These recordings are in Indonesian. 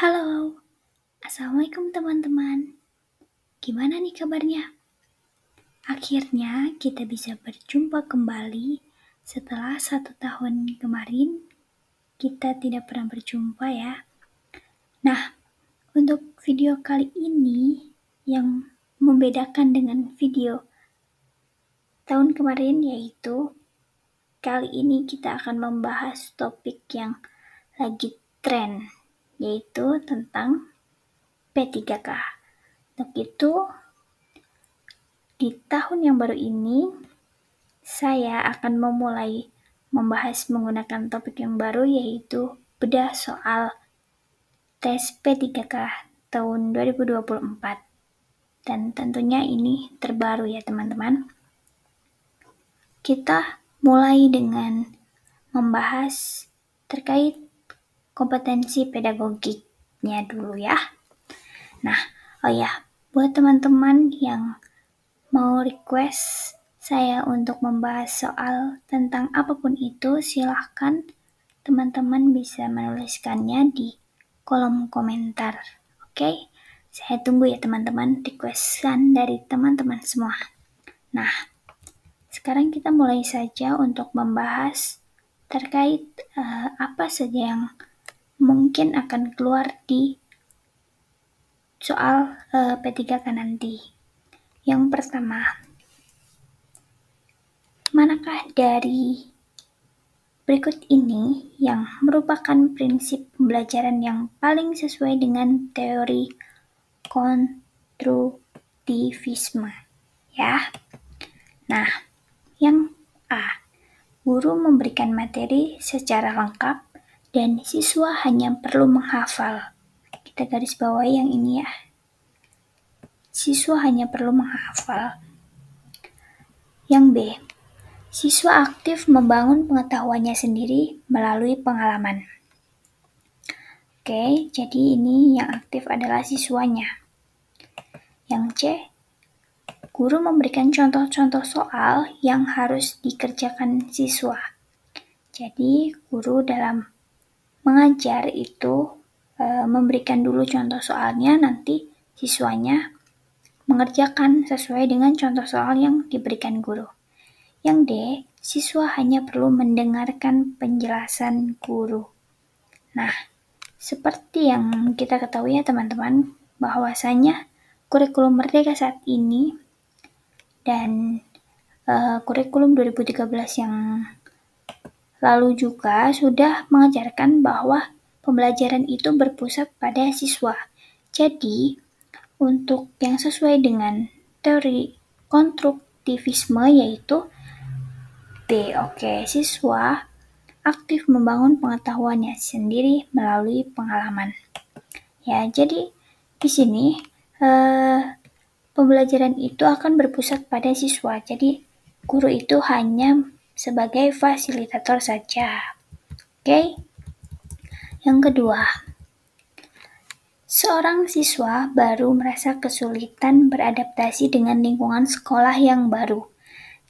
Halo, Assalamualaikum teman-teman. Gimana nih kabarnya? Akhirnya kita bisa berjumpa kembali setelah 1 tahun kemarin kita tidak pernah berjumpa ya. Nah, untuk video kali ini yang membedakan dengan video tahun kemarin yaitu kali ini kita akan membahas topik yang lagi tren, yaitu tentang P3K. Untuk itu, di tahun yang baru ini, saya akan memulai membahas menggunakan topik yang baru yaitu bedah soal tes P3K tahun 2024. Dan tentunya ini terbaru ya teman-teman. Kita mulai dengan membahas terkait kompetensi pedagogiknya dulu ya. Nah, buat teman-teman yang mau request saya untuk membahas soal tentang apapun itu, silahkan teman-teman bisa menuliskannya di kolom komentar. Oke? Saya tunggu ya teman-teman requestan dari teman-teman semua. Nah, sekarang kita mulai saja untuk membahas terkait apa saja yang mungkin akan keluar di soal P3K nanti. Yang pertama, manakah dari berikut ini yang merupakan prinsip pembelajaran yang paling sesuai dengan teori konstruktivisme? Ya. Nah, yang A, guru memberikan materi secara lengkap dan siswa hanya perlu menghafal. Kita garis bawahi yang ini ya. Siswa hanya perlu menghafal. Yang B, siswa aktif membangun pengetahuannya sendiri melalui pengalaman. Oke, jadi ini yang aktif adalah siswanya. Yang C, guru memberikan contoh-contoh soal yang harus dikerjakan siswa. Jadi, guru dalam mengajar itu memberikan dulu contoh soalnya, nanti siswanya mengerjakan sesuai dengan contoh soal yang diberikan guru. Yang D, siswa hanya perlu mendengarkan penjelasan guru. Nah, seperti yang kita ketahui ya teman-teman, bahwasanya kurikulum Merdeka saat ini dan kurikulum 2013 yang lalu juga sudah mengajarkan bahwa pembelajaran itu berpusat pada siswa. Jadi, untuk yang sesuai dengan teori konstruktivisme yaitu B. Siswa aktif membangun pengetahuannya sendiri melalui pengalaman. Ya, jadi di sini pembelajaran itu akan berpusat pada siswa. Jadi guru itu hanya sebagai fasilitator saja. Oke. Yang kedua, seorang siswa baru merasa kesulitan beradaptasi dengan lingkungan sekolah yang baru.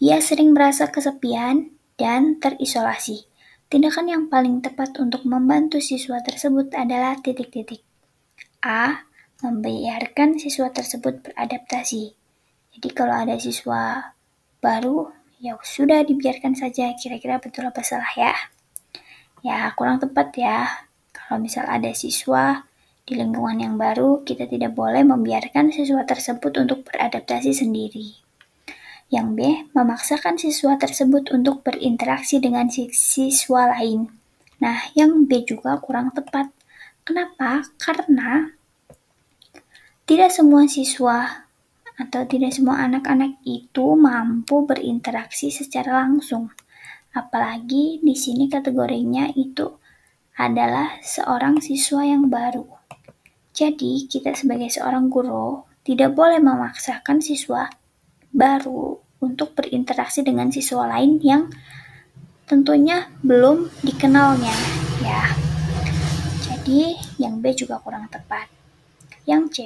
Ia sering merasa kesepian dan terisolasi. Tindakan yang paling tepat untuk membantu siswa tersebut adalah A. Membiarkan siswa tersebut beradaptasi. Jadi kalau ada siswa baru, ya sudah dibiarkan saja. Kira-kira betul apa salah ya? Ya kurang tepat ya. Kalau misal ada siswa di lingkungan yang baru, kita tidak boleh membiarkan siswa tersebut untuk beradaptasi sendiri. Yang B, memaksakan siswa tersebut untuk berinteraksi dengan siswa lain. Nah, yang B juga kurang tepat. Kenapa? Karena tidak semua siswa atau tidak semua anak-anak itu mampu berinteraksi secara langsung. Apalagi di sini kategorinya itu adalah seorang siswa yang baru. Jadi, kita sebagai seorang guru tidak boleh memaksakan siswa baru untuk berinteraksi dengan siswa lain yang tentunya belum dikenalnya ya. Jadi yang B juga kurang tepat. Yang C,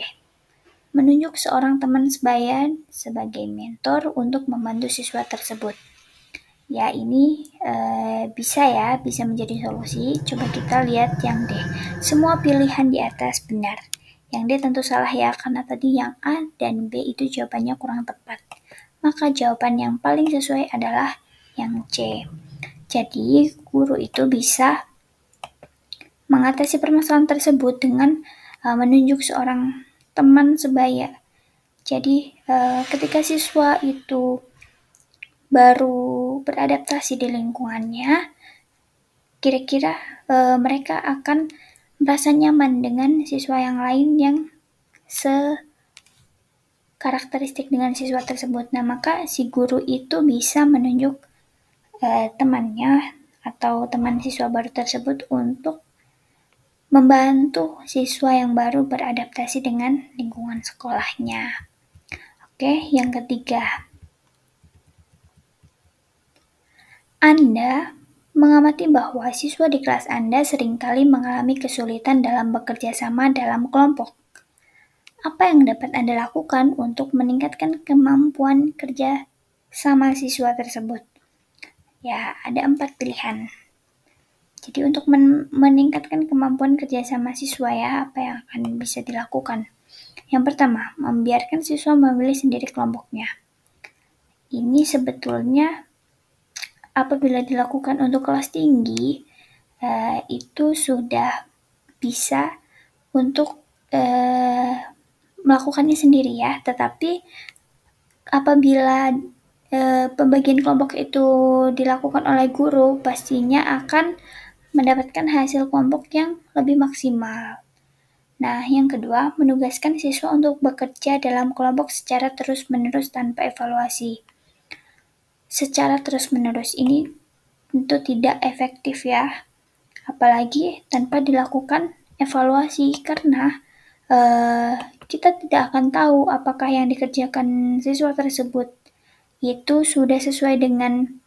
menunjuk seorang teman sebaya sebagai mentor untuk membantu siswa tersebut. Ya ini bisa menjadi solusi. Coba kita lihat yang D. Semua pilihan di atas benar. Yang D tentu salah ya, karena tadi yang A dan B itu jawabannya kurang tepat. Maka jawaban yang paling sesuai adalah yang C. Jadi, guru itu bisa mengatasi permasalahan tersebut dengan menunjuk seorang teman sebaya. Jadi, ketika siswa itu baru beradaptasi di lingkungannya, kira-kira mereka akan merasa nyaman dengan siswa yang lain yang karakteristik dengan siswa tersebut. Nah, maka si guru itu bisa menunjuk temannya atau teman siswa baru tersebut untuk membantu siswa yang baru beradaptasi dengan lingkungan sekolahnya. Oke, yang ketiga. Anda mengamati bahwa siswa di kelas Anda seringkali mengalami kesulitan dalam bekerja sama dalam kelompok. Apa yang dapat Anda lakukan untuk meningkatkan kemampuan kerja sama siswa tersebut? Ya, ada 4 pilihan. Jadi untuk meningkatkan kemampuan kerja sama siswa ya, apa yang akan bisa dilakukan? Yang pertama, membiarkan siswa memilih sendiri kelompoknya. Ini sebetulnya apabila dilakukan untuk kelas tinggi, itu sudah bisa untuk melakukannya sendiri ya, tetapi apabila pembagian kelompok itu dilakukan oleh guru, pastinya akan mendapatkan hasil kelompok yang lebih maksimal. Nah, yang kedua, menugaskan siswa untuk bekerja dalam kelompok secara terus-menerus tanpa evaluasi. Secara terus-menerus ini tentu tidak efektif ya, apalagi tanpa dilakukan evaluasi, karena kita tidak akan tahu apakah yang dikerjakan siswa tersebut itu sudah sesuai dengan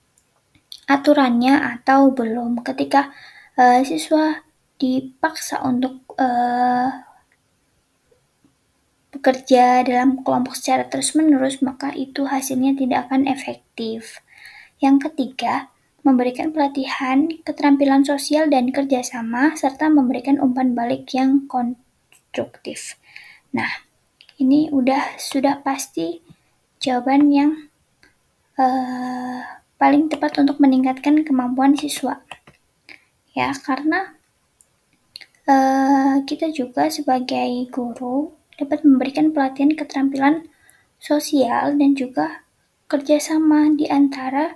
aturannya atau belum. Ketika siswa dipaksa untuk bekerja dalam kelompok secara terus-menerus, maka itu hasilnya tidak akan efektif. Yang ketiga, memberikan pelatihan keterampilan sosial dan kerjasama, serta memberikan umpan balik yang konstruktif. Nah, ini sudah pasti jawaban yang paling tepat untuk meningkatkan kemampuan siswa. Ya, karena kita juga sebagai guru dapat memberikan pelatihan keterampilan sosial dan juga kerjasama di antara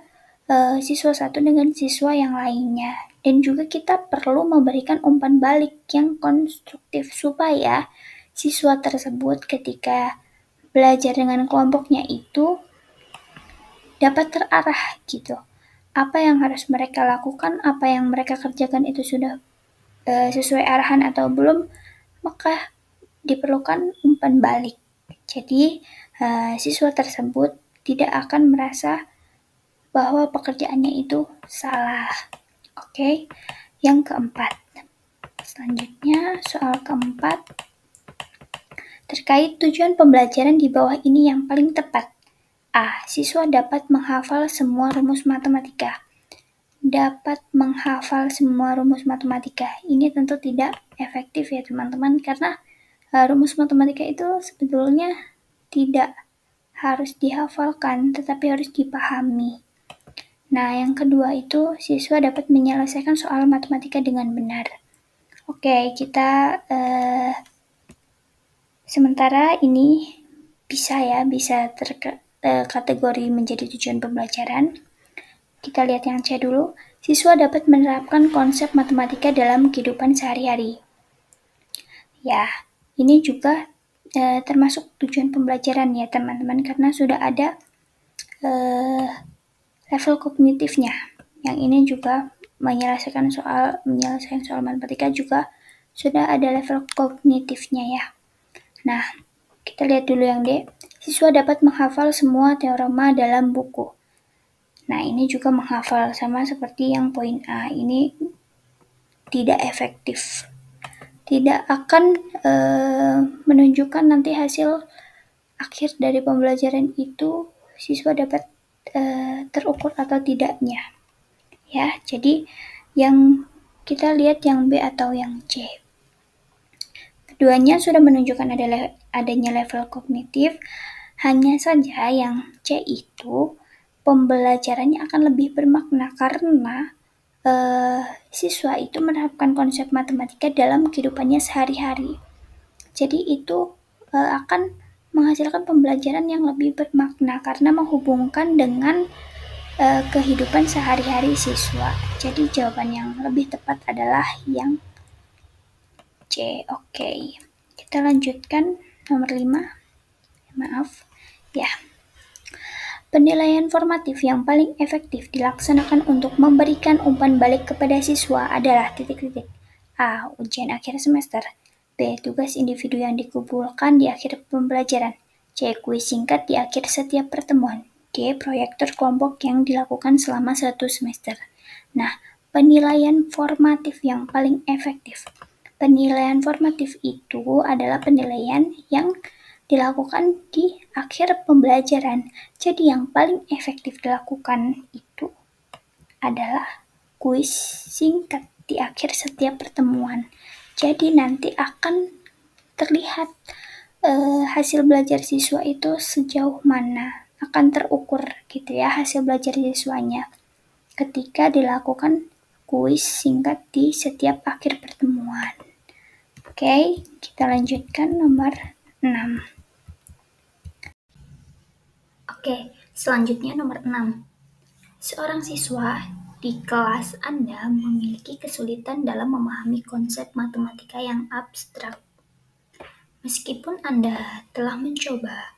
siswa satu dengan siswa yang lainnya. Dan juga kita perlu memberikan umpan balik yang konstruktif supaya siswa tersebut ketika belajar dengan kelompoknya itu dapat terarah gitu. Apa yang harus mereka lakukan, apa yang mereka kerjakan itu sudah sesuai arahan atau belum, maka diperlukan umpan balik. Jadi siswa tersebut tidak akan merasa bahwa pekerjaannya itu salah. Oke, yang keempat. Selanjutnya soal keempat. Terkait tujuan pembelajaran di bawah ini yang paling tepat. A. Siswa dapat menghafal semua rumus matematika. Dapat menghafal semua rumus matematika. Ini tentu tidak efektif ya teman-teman, karena rumus matematika itu sebetulnya tidak harus dihafalkan, tetapi harus dipahami. Nah, yang kedua itu siswa dapat menyelesaikan soal matematika dengan benar. Oke, kita sementara ini bisa kategori menjadi tujuan pembelajaran. Kita lihat yang C dulu. Siswa dapat menerapkan konsep matematika dalam kehidupan sehari-hari. Ya, ini juga termasuk tujuan pembelajaran ya teman-teman, karena sudah ada level kognitifnya. Yang ini juga menyelesaikan soal matematika juga sudah ada level kognitifnya ya. Nah, kita lihat dulu yang D. Siswa dapat menghafal semua teorema dalam buku. Nah, ini juga menghafal sama seperti yang poin A. Ini tidak efektif. Tidak akan menunjukkan nanti hasil akhir dari pembelajaran itu siswa dapat terukur atau tidaknya. Ya, jadi yang kita lihat yang B atau yang C. Keduanya sudah menunjukkan adanya level kognitif, hanya saja yang C itu pembelajarannya akan lebih bermakna karena siswa itu menerapkan konsep matematika dalam kehidupannya sehari-hari. Jadi itu akan menghasilkan pembelajaran yang lebih bermakna karena menghubungkan dengan kehidupan sehari-hari siswa. Jadi jawaban yang lebih tepat adalah yang C. Oke. Kita lanjutkan nomor 5. Maaf. Ya. Penilaian formatif yang paling efektif dilaksanakan untuk memberikan umpan balik kepada siswa adalah titik-titik. A. Ujian akhir semester. B. Tugas individu yang dikumpulkan di akhir pembelajaran. C. Kuis singkat di akhir setiap pertemuan. D. Proyek kelompok yang dilakukan selama 1 semester. Nah, penilaian formatif yang paling efektif. Penilaian formatif itu adalah penilaian yang dilakukan di akhir pembelajaran. Jadi yang paling efektif dilakukan itu adalah kuis singkat di akhir setiap pertemuan. Jadi nanti akan terlihat hasil belajar siswa itu sejauh mana, akan terukur gitu ya hasil belajar siswanya ketika dilakukan kuis singkat di setiap akhir pertemuan. Oke, kita lanjutkan nomor 6. Oke, selanjutnya nomor 6. Seorang siswa di kelas Anda memiliki kesulitan dalam memahami konsep matematika yang abstrak. Meskipun Anda telah mencoba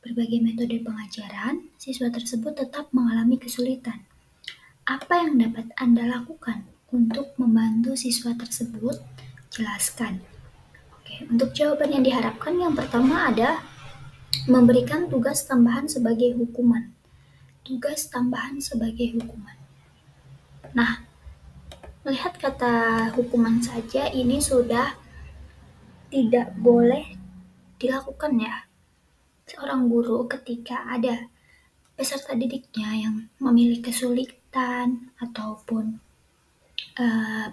berbagai metode pengajaran, siswa tersebut tetap mengalami kesulitan. Apa yang dapat Anda lakukan untuk membantu siswa tersebut? Jelaskan. Oke, untuk jawaban yang diharapkan yang pertama ada memberikan tugas tambahan sebagai hukuman. Tugas tambahan sebagai hukuman. Nah, melihat kata hukuman saja ini sudah tidak boleh dilakukan ya. Seorang guru ketika ada peserta didiknya yang memiliki kesulitan ataupun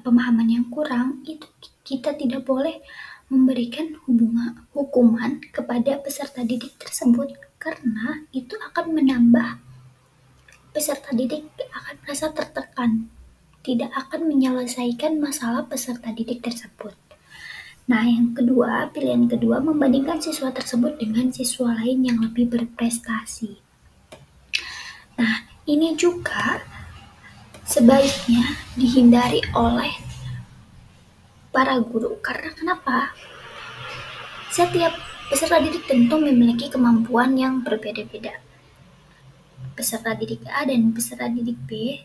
pemahaman yang kurang, itu kita tidak boleh memberikan hukuman kepada peserta didik tersebut karena itu akan menambah peserta didik akan merasa tertekan, tidak akan menyelesaikan masalah peserta didik tersebut. Nah, yang kedua, pilihan kedua membandingkan siswa tersebut dengan siswa lain yang lebih berprestasi. Nah, ini juga sebaiknya dihindari oleh para guru. Karena kenapa? Setiap peserta didik tentu memiliki kemampuan yang berbeda-beda. Peserta didik A dan peserta didik B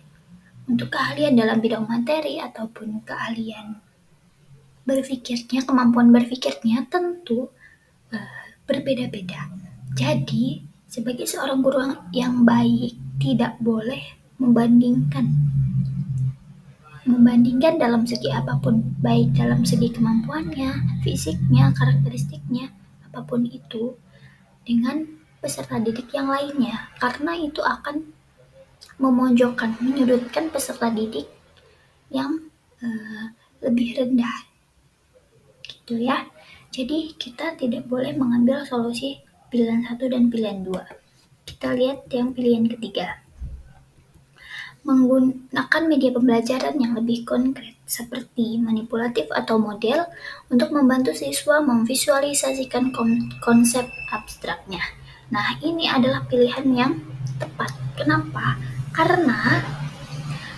untuk keahlian dalam bidang materi ataupun keahlian berpikirnya, kemampuan berpikirnya tentu berbeda-beda. Jadi, sebagai seorang guru yang baik tidak boleh membandingkan dalam segi apapun, baik dalam segi kemampuannya, fisiknya, karakteristiknya, apapun itu, dengan peserta didik yang lainnya, karena itu akan memojokkan, menyudutkan peserta didik yang lebih rendah. Gitu ya. Jadi kita tidak boleh mengambil solusi pilihan 1 dan pilihan 2. Kita lihat yang pilihan ketiga. Menggunakan media pembelajaran yang lebih konkret seperti manipulatif atau model untuk membantu siswa memvisualisasikan konsep abstraknya. Nah, ini adalah pilihan yang tepat. Kenapa? Karena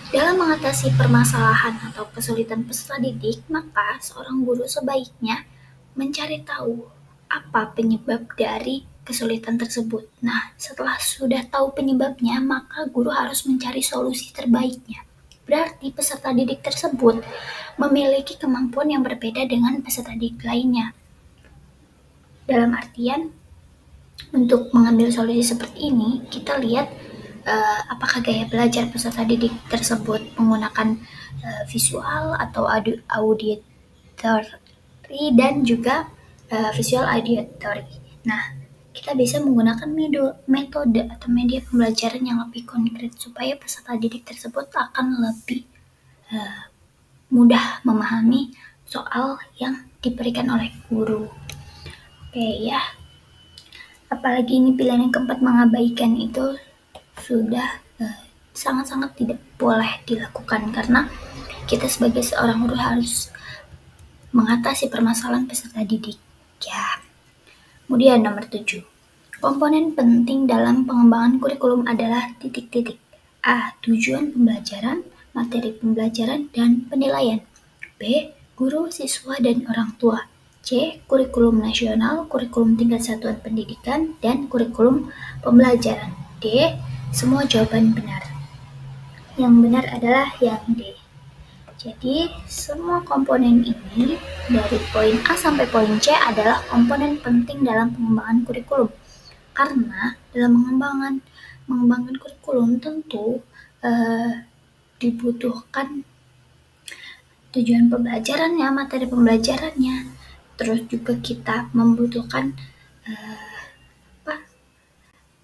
dalam mengatasi permasalahan atau kesulitan peserta didik, maka seorang guru sebaiknya mencari tahu apa penyebab dari kesulitan tersebut. Nah, setelah sudah tahu penyebabnya, maka guru harus mencari solusi terbaiknya. Berarti peserta didik tersebut memiliki kemampuan yang berbeda dengan peserta didik lainnya. Dalam artian, untuk mengambil solusi seperti ini, kita lihat apakah gaya belajar peserta didik tersebut menggunakan visual atau auditory dan juga visual auditory. Nah, kita bisa menggunakan metode atau media pembelajaran yang lebih konkret supaya peserta didik tersebut akan lebih mudah memahami soal yang diberikan oleh guru. Oke ya, apalagi ini pilihan yang keempat, mengabaikan itu sudah sangat-sangat tidak boleh dilakukan, karena kita sebagai seorang guru harus mengatasi permasalahan peserta didik ya. Kemudian nomor 7, komponen penting dalam pengembangan kurikulum adalah titik-titik. A. Tujuan pembelajaran, materi pembelajaran, dan penilaian. B. Guru, siswa, dan orang tua. C. Kurikulum nasional, kurikulum tingkat satuan pendidikan, dan kurikulum pembelajaran. D. Semua jawaban benar. Yang benar adalah yang D. Jadi, semua komponen ini dari poin A sampai poin C adalah komponen penting dalam pengembangan kurikulum. Karena dalam mengembangkan kurikulum tentu dibutuhkan tujuan pembelajarannya, materi pembelajarannya, terus juga kita membutuhkan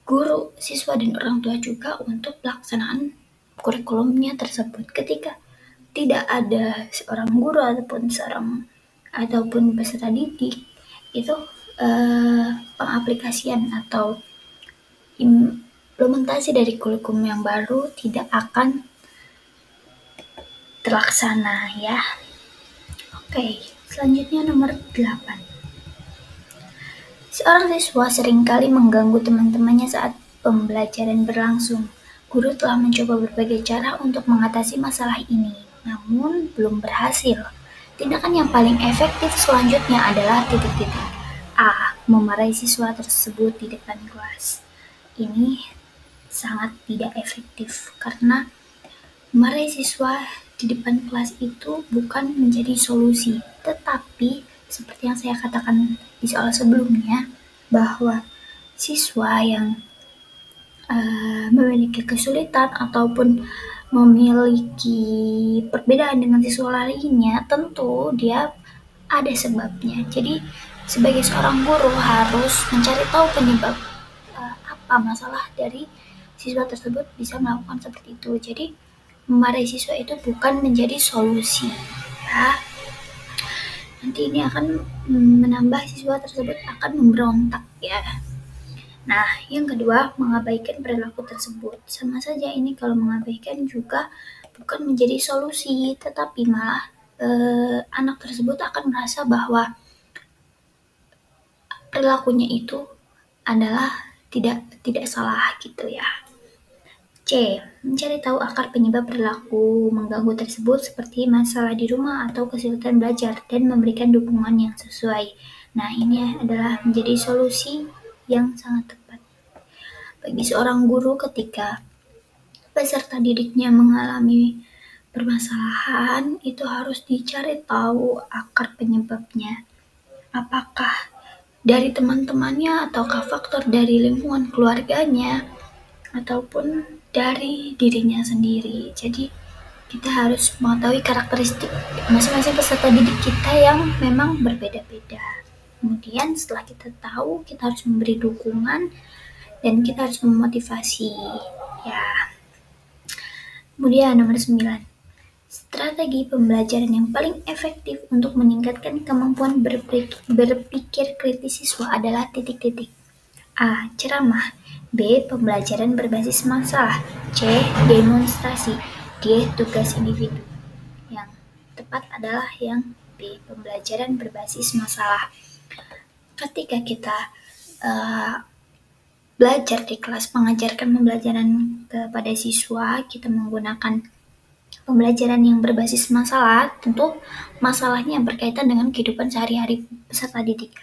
guru, siswa, dan orang tua juga untuk pelaksanaan kurikulumnya tersebut. Ketika tidak ada seorang guru ataupun peserta didik, itu pengaplikasian atau implementasi dari kurikulum yang baru tidak akan terlaksana ya. Oke, selanjutnya nomor 8. Seorang siswa seringkali mengganggu teman-temannya saat pembelajaran berlangsung. Guru telah mencoba berbagai cara untuk mengatasi masalah ini, namun belum berhasil. Tindakan yang paling efektif selanjutnya adalah titik-titik. A. Memarahi siswa tersebut di depan kelas. Ini sangat tidak efektif karena memarahi siswa di depan kelas itu bukan menjadi solusi, tetapi seperti yang saya katakan di soal sebelumnya, bahwa siswa yang memiliki kesulitan ataupun memiliki perbedaan dengan siswa lainnya, tentu dia ada sebabnya. Jadi sebagai seorang guru harus mencari tahu penyebab apa masalah dari siswa tersebut bisa melakukan seperti itu. Jadi memarahi siswa itu bukan menjadi solusi ya. Nanti ini akan menambah siswa tersebut akan memberontak ya. Nah, yang kedua, mengabaikan perilaku tersebut. Sama saja ini, kalau mengabaikan juga bukan menjadi solusi, tetapi malah anak tersebut akan merasa bahwa perilakunya itu adalah tidak salah gitu ya. C. Mencari tahu akar penyebab perilaku mengganggu tersebut seperti masalah di rumah atau kesulitan belajar dan memberikan dukungan yang sesuai. Nah, ini adalah menjadi solusi yang sangat tepat. Bagi seorang guru ketika peserta didiknya mengalami permasalahan, itu harus dicari tahu akar penyebabnya. Apakah dari teman-temannya ataukah faktor dari lingkungan keluarganya ataupun dari dirinya sendiri. Jadi kita harus mengetahui karakteristik masing-masing peserta didik kita yang memang berbeda-beda. Kemudian setelah kita tahu, kita harus memberi dukungan dan kita harus memotivasi ya. Kemudian nomor 9, strategi pembelajaran yang paling efektif untuk meningkatkan kemampuan berpikir kritis siswa adalah titik-titik. A. Ceramah. B. Pembelajaran berbasis masalah. C. Demonstrasi. D. Tugas individu. Yang tepat adalah yang B. Pembelajaran berbasis masalah. Ketika kita belajar di kelas, mengajarkan pembelajaran kepada siswa, kita menggunakan pembelajaran yang berbasis masalah, tentu masalahnya yang berkaitan dengan kehidupan sehari-hari peserta didik.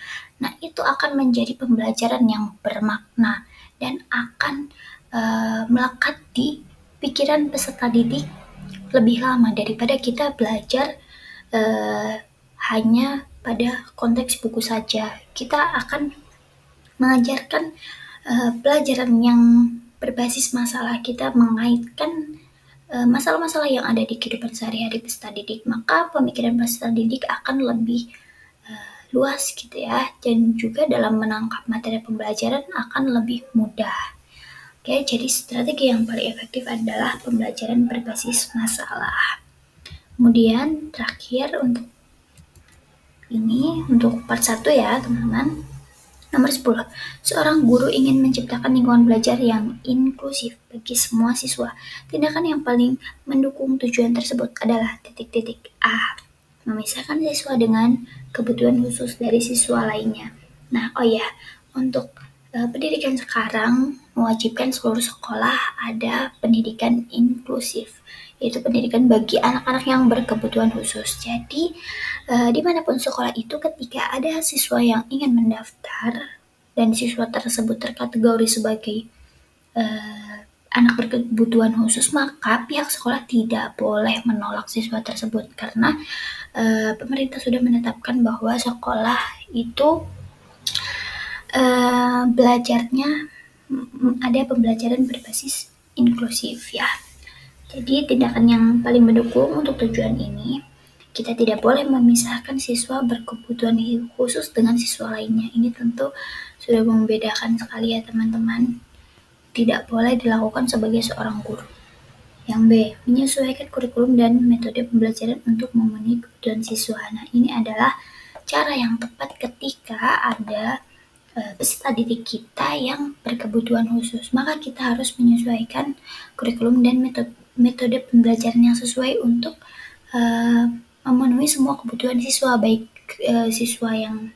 Nah, itu akan menjadi pembelajaran yang bermakna dan akan melekat di pikiran peserta didik lebih lama daripada kita belajar hanya pada konteks buku saja. Kita akan mengajarkan pelajaran yang berbasis masalah, kita mengaitkan masalah-masalah yang ada di kehidupan sehari-hari peserta didik, maka pemikiran peserta didik akan lebih luas gitu ya, dan juga dalam menangkap materi pembelajaran akan lebih mudah. Oke, jadi strategi yang paling efektif adalah pembelajaran berbasis masalah. Kemudian terakhir untuk Ini untuk part 1 ya teman-teman. Nomor 10. Seorang guru ingin menciptakan lingkungan belajar yang inklusif bagi semua siswa. Tindakan yang paling mendukung tujuan tersebut adalah titik-titik A. Memisahkan siswa dengan kebutuhan khusus dari siswa lainnya. Nah, untuk pendidikan sekarang mewajibkan seluruh sekolah ada pendidikan inklusif, yaitu pendidikan bagi anak-anak yang berkebutuhan khusus. Jadi, dimanapun sekolah itu ketika ada siswa yang ingin mendaftar dan siswa tersebut terkategori sebagai anak berkebutuhan khusus, maka pihak sekolah tidak boleh menolak siswa tersebut karena pemerintah sudah menetapkan bahwa sekolah itu belajarnya ada pembelajaran berbasis inklusif ya. Jadi tindakan yang paling mendukung untuk tujuan ini, kita tidak boleh memisahkan siswa berkebutuhan khusus dengan siswa lainnya. Ini tentu sudah membedakan sekali ya teman-teman. Tidak boleh dilakukan sebagai seorang guru. Yang B, menyesuaikan kurikulum dan metode pembelajaran untuk memenuhi kebutuhan siswa. Nah, ini adalah cara yang tepat ketika ada peserta didik kita yang berkebutuhan khusus. Maka kita harus menyesuaikan kurikulum dan metode pembelajaran yang sesuai untuk memenuhi semua kebutuhan siswa, baik siswa yang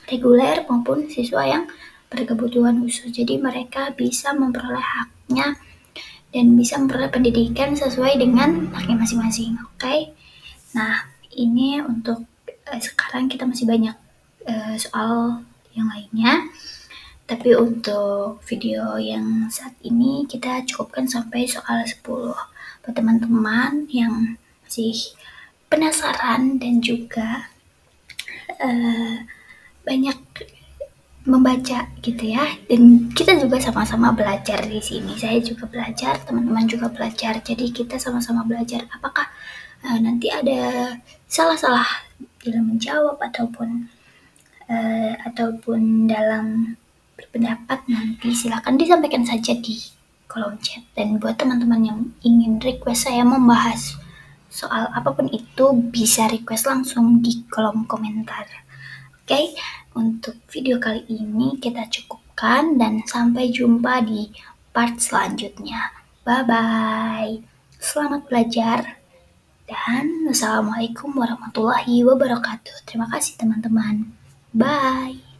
reguler maupun siswa yang berkebutuhan khusus. Jadi mereka bisa memperoleh haknya dan bisa memperoleh pendidikan sesuai dengan haknya masing-masing. Oke? Nah, ini untuk sekarang kita masih banyak soal yang lainnya. Tapi untuk video yang saat ini kita cukupkan sampai soal 10. Buat teman-teman yang masih penasaran dan juga banyak membaca gitu ya, dan kita juga sama-sama belajar di sini. Saya juga belajar, teman-teman juga belajar, jadi kita sama-sama belajar. Apakah nanti ada salah-salah dalam menjawab ataupun dalam berpendapat, nanti silakan disampaikan saja di kolom chat. Dan buat teman-teman yang ingin request saya membahas soal apapun itu, bisa request langsung di kolom komentar. Oke, untuk video kali ini kita cukupkan dan sampai jumpa di part selanjutnya. Bye-bye. Selamat belajar dan wassalamualaikum warahmatullahi wabarakatuh. Terima kasih teman-teman. Bye.